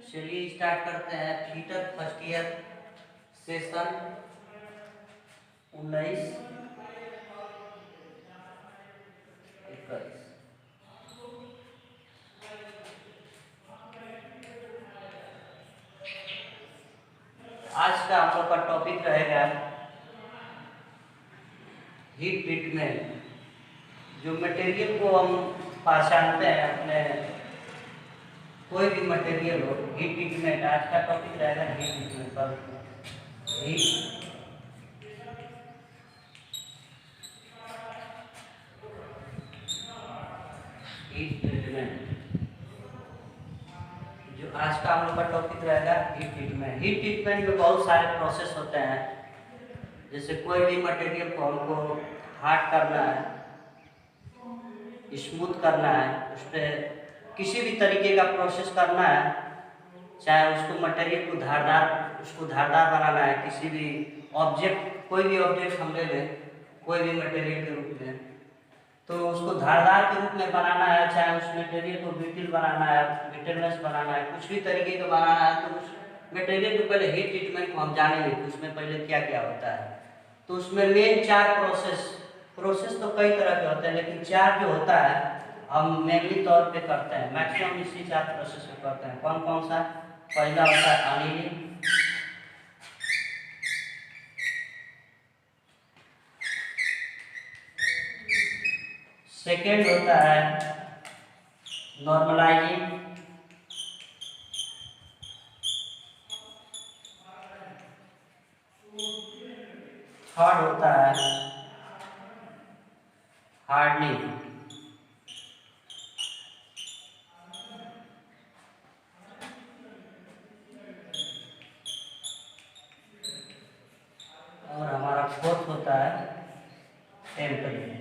चलिए स्टार्ट करते हैं। Theatre first year session 19-21। आज का हम लोग का टॉपिक रहेगा हीट ट्रीटमेंट। जो मटेरियल को हम पहचानते हैं अपने, कोई भी मटेरियल हो, हीट ट्रीटमेंट। आज का टॉपिक रहेगा हीट ट्रीटमेंट पर। हीट ट्रीटमेंट जो आज का हम लोग का टॉपिक रहेगा हीट ट्रीटमेंट। हीट ट्रीटमेंट में बहुत सारे प्रोसेस होते हैं। जैसे कोई भी मटेरियल को हमको हार्ड करना है, स्मूथ करना है, उस पर किसी भी तरीके का प्रोसेस करना है, चाहे उसको मटेरियल को धारदार बनाना है, किसी भी ऑब्जेक्ट, कोई भी ऑब्जेक्ट हम ले लें कोई भी मटेरियल के रूप में, तो उसको धारदार के रूप में बनाना है, चाहे उस मटेरियल को ब्रिटल बनाना है, ब्रिटलनेस बनाना है, कुछ भी तरीके का बनाना है, तो उस मटेरियल को पहले हीट ट्रीटमेंट को हम जानेंगे कि उसमें पहले क्या क्या होता है। तो उसमें मेन 4 प्रोसेस तो कई तरह के होते हैं, लेकिन 4 जो होता है हम मेनली तौर पे करते हैं, मैक्सिमम इसी 4 प्रोसेस को करते हैं। कौन कौन सा? पहला होता है अनिलिंग, सेकेंड होता है नॉर्मलाइजिंग, थर्ड होता है हार्डनिंग, और हमारा फोर्थ होता है टेम्परिंग।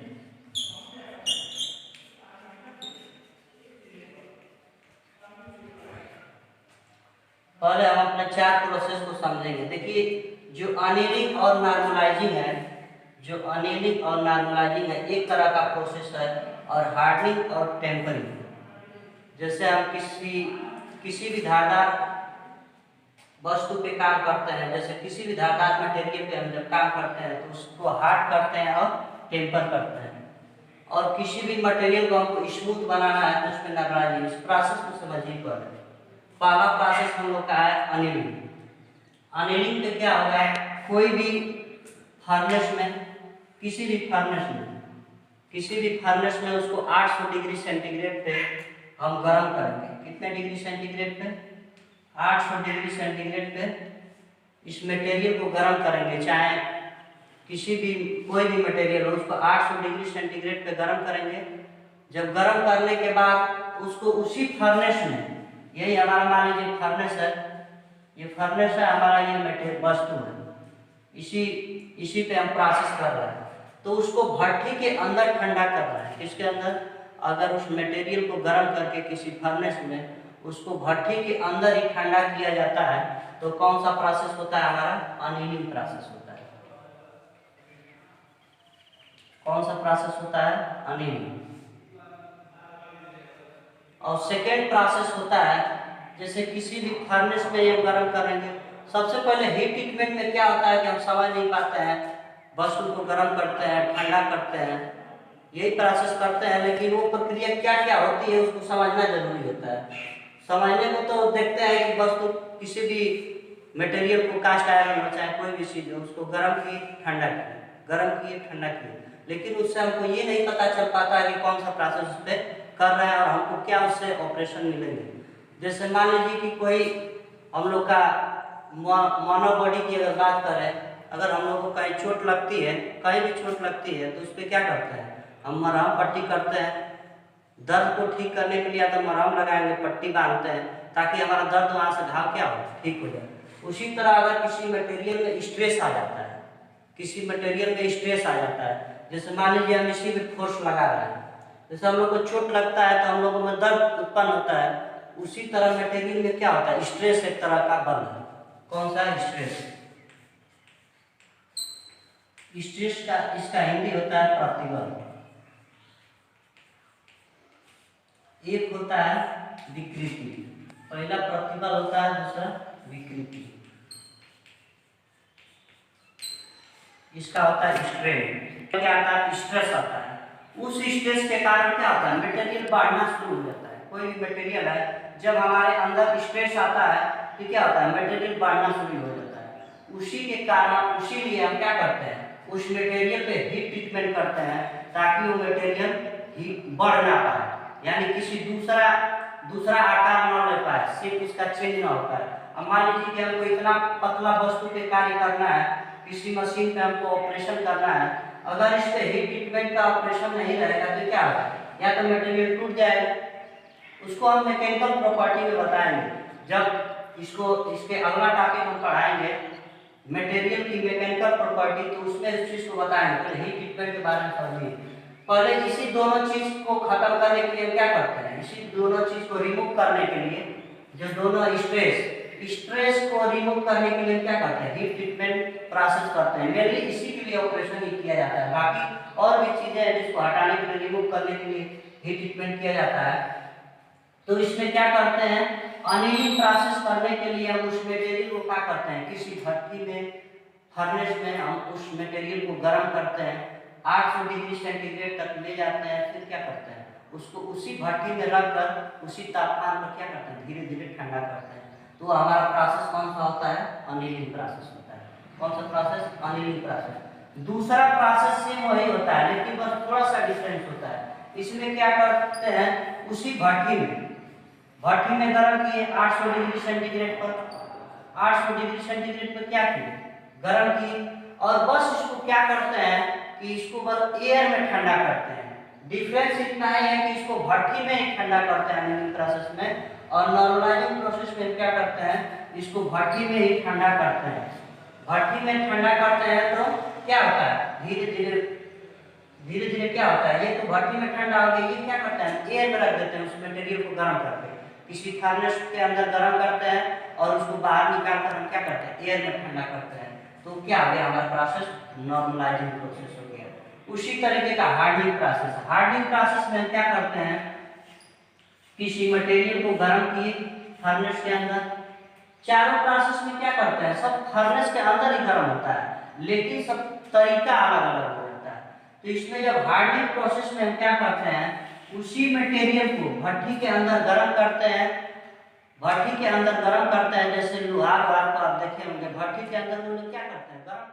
पहले हम अपने 4 प्रोसेस को समझेंगे। देखिए, जो अनिलिंग और नॉर्मलाइजिंग है, जो अनिलिंग और नॉर्मलाइजिंग है एक तरह का प्रोसेस है, और हार्डनिंग और टेम्परिंग। जैसे हम किसी भी धारदार वस्तु पे काम करते हैं, जैसे किसी भी धारदार मटेरियल पे हम जब काम करते हैं तो उसको हार्ड करते हैं और टेम्पर करते हैं। और किसी भी मटेरियल को हमको स्मूथ बनाना है तो उसमें नॉर्मलाइजिंग। इस प्रोसेस को समझिए। पहला प्रोसेस हम लोग का है अनिलिंग। अनिलिंग पे क्या होगा, कोई भी फर्नेस में, किसी भी फर्नेस में उसको 800 डिग्री सेंटीग्रेड पे हम गर्म करेंगे। कितने डिग्री सेंटीग्रेड पे? 800 डिग्री सेंटीग्रेड पे इस मटेरियल को गर्म करेंगे। चाहे कोई भी मटेरियल हो, उसको 800 डिग्री सेंटीग्रेड पे गर्म करेंगे। जब गर्म करने के बाद उसको उसी फर्नेस में, यही हमारा मान लीजिए फर्नेस है, ये फर्नेस है हमारा, ये मटेरियल वस्तु है, इसी पे हम प्रोसेस कर रहे हैं। तो उसको भट्ठी के अंदर ठंडा कर रहे हैं। किसके अंदर? अगर उस मटेरियल को गर्म करके किसी फर्नेस में उसको भट्ठी के अंदर ही ठंडा किया जाता है, तो कौन सा प्रोसेस होता है? हमारा अनिलिंग प्रोसेस होता है। कौन सा प्रोसेस होता है? अनिलिंग। और सेकेंड प्रोसेस होता है, जैसे किसी भी फर्नेस में ये गर्म करेंगे। सबसे पहले हीट ट्रीटमेंट में क्या होता है कि हम समझ नहीं पाते हैं, वस्तु को गर्म करते हैं, ठंडा करते हैं, यही प्रोसेस करते हैं, लेकिन वो प्रक्रिया क्या क्या होती है उसको समझना जरूरी होता है। समझने को तो देखते हैं कि वस्तु किसी भी मटेरियल को, कास्ट आयरन हो चाहे कोई भी चीज हो, उसको गर्म किए ठंडा किए, गर्म किए ठंडा किए, लेकिन उससे हमको ये नहीं पता चल पाता है कि कौन सा प्रोसेस उस पर कर रहे हैं और हमको क्या उससे ऑपरेशन मिलेंगे। जैसे मान लीजिए कि कोई हम लोग का मानव बॉडी की अगर बात करें, अगर हम लोग को कहीं चोट लगती है, कहीं भी चोट लगती है, तो उस पर क्या करते हैं? हम मरहम पट्टी करते हैं। दर्द को ठीक करने के लिए तो मरहम लगाएंगे, पट्टी बांधते हैं, ताकि हमारा दर्द वहाँ से घाव क्या हो, ठीक हो जाए। उसी तरह अगर किसी मटेरियल में स्ट्रेस आ जाता है, किसी मटेरियल में स्ट्रेस आ जाता है, जैसे मान लीजिए हम इसी में फोर्स लगा रहे हैं, जैसे हम लोग को चोट लगता है तो हम लोगों में दर्द उत्पन्न होता है, उसी तरह मटेरियल में क्या होता है? स्ट्रेस एक तरह का बल है। कौन सा? स्ट्रेस। स्ट्रेस का इसका हिंदी होता है प्रतिबल। एक होता है विकृति। पहला प्रतिबल होता है, दूसरा विकृति। इसका होता है स्ट्रेन। क्या आता है? स्ट्रेस आता है। उस स्ट्रेस के कारण क्या होता है? मटेरियल बढ़ना शुरू हो जाता है। कोई भी मटेरियल है, जब हमारे अंदर स्ट्रेस आता है तो क्या होता है? मटेरियल बढ़ना शुरू हो जाता है। उसी के कारण, उसी लिए हम क्या करते हैं? उस मटेरियल पे हीट ट्रीटमेंट करते हैं ताकि वो मटेरियल हीट बढ़ ना पाए, यानी किसी दूसरा आकार न ले पाए, सिर्फ उसका चेंज ना हो पाए। अब मान लीजिए कि हमको इतना पतला वस्तु पे कार्य करना है, किसी मशीन पे हमको ऑपरेशन करना है, अगर इस पे हीट ट्रीटमेंट का ऑपरेशन नहीं रहेगा तो क्या होगा? या तो मटेरियल टूट जाएगा। उसको हम मैकेनिकल प्रॉपर्टी में बताएंगे, जब इसके अगला टॉपिक हम पढ़ाएंगे मटेरियल की मैकेनिकल प्रॉपर्टी, तो उसमें इस चीज को बताएंगे। पहले हीट ट्रीटमेंट के बारे में समझिए। पहले इसी दोनों चीज को खत्म करने के लिए क्या करते हैं? इसी दोनों चीज को रिमूव करने के लिए, जो दोनों स्ट्रेस को रिमूव करने के लिए क्या करते हैं? हीट ट्रीटमेंट प्रोसेस करते हैं। मेनली इसी के लिए ऑपरेशन ही किया जाता है। बाकी और भी चीजें हैं जिसको हटाने के लिए, रिमूव करने के लिए हीट ट्रीटमेंट किया जाता है। तो इसमें क्या करते हैं? अनिलिंग प्रोसेस करने के लिए हम उस मटेरियल को क्या करते हैं? किसी भट्टी में, फर्नेस में हम उस मटेरियल को गर्म करते हैं, 800 डिग्री सेंटीग्रेड तक ले जाते हैं। फिर क्या करते हैं? उसको उसी भट्टी में रखकर उसी तापमान पर क्या करते हैं? धीरे धीरे ठंडा करते हैं। तो हमारा प्रोसेस कौन सा होता है? अनिलिंग प्रोसेस होता है। कौन सा प्रोसेस? Annealing process. दूसरा प्रोसेस सेम वही होता है, लेकिन बस थोड़ा सा डिफरेंस होता है। इसमें क्या करते हैं? उसी भट्टी में गर्म किए 800 डिग्री सेंटीग्रेड पर, 800 डिग्री सेंटीग्रेड पर क्या किए? गर्म किए, और बस इसको क्या करते हैं कि इसको बस एयर में ठंडा करते हैं। डिफरेंस इतना ही है कि इसको भट्टी में ही ठंडा करते हैं अनिलिंग प्रोसेस में, और नॉर्मलाइजिंग प्रोसेस में क्या करते हैं? इसको भट्टी में ही ठंडा करते हैं। भट्टी में ठंडा करते हैं तो क्या होता है? धीरे धीरे क्या होता है? ये तो भट्टी में ठंडा हो गया, ये क्या करते हैं? एयर में रख देते हैं, उस मटेरियल को गर्म करके किसी फर्नेस के अंदर गर्म करते हैं, और उसको बाहर निकाल कर हम क्या करते हैं? एयर में ठंडा करते हैं। तो क्या हो गया? हमारा प्रोसेस नॉर्मलाइजिंग प्रोसेस हो गया। उसी तरीके का हार्डनिंग प्रोसेस। हार्डनिंग प्रोसेस में क्या करते हैं? किसी मटेरियल को गर्म किए फर्नेस के अंदर। चारों प्रोसेस में क्या करते हैं? सब फर्नेस के अंदर ही गर्म होता है, लेकिन सब तरीका अलग अलग हो जाता है। तो इसमें जब हार्डनिंग प्रोसेस में हम क्या करते हैं? उसी मटेरियल को भट्टी के अंदर गर्म करते हैं। भट्टी के अंदर गर्म करते हैं, जैसे लोहा को आप देखे होंगे, भट्टी के अंदर वो लोग क्या करते हैं? गर्म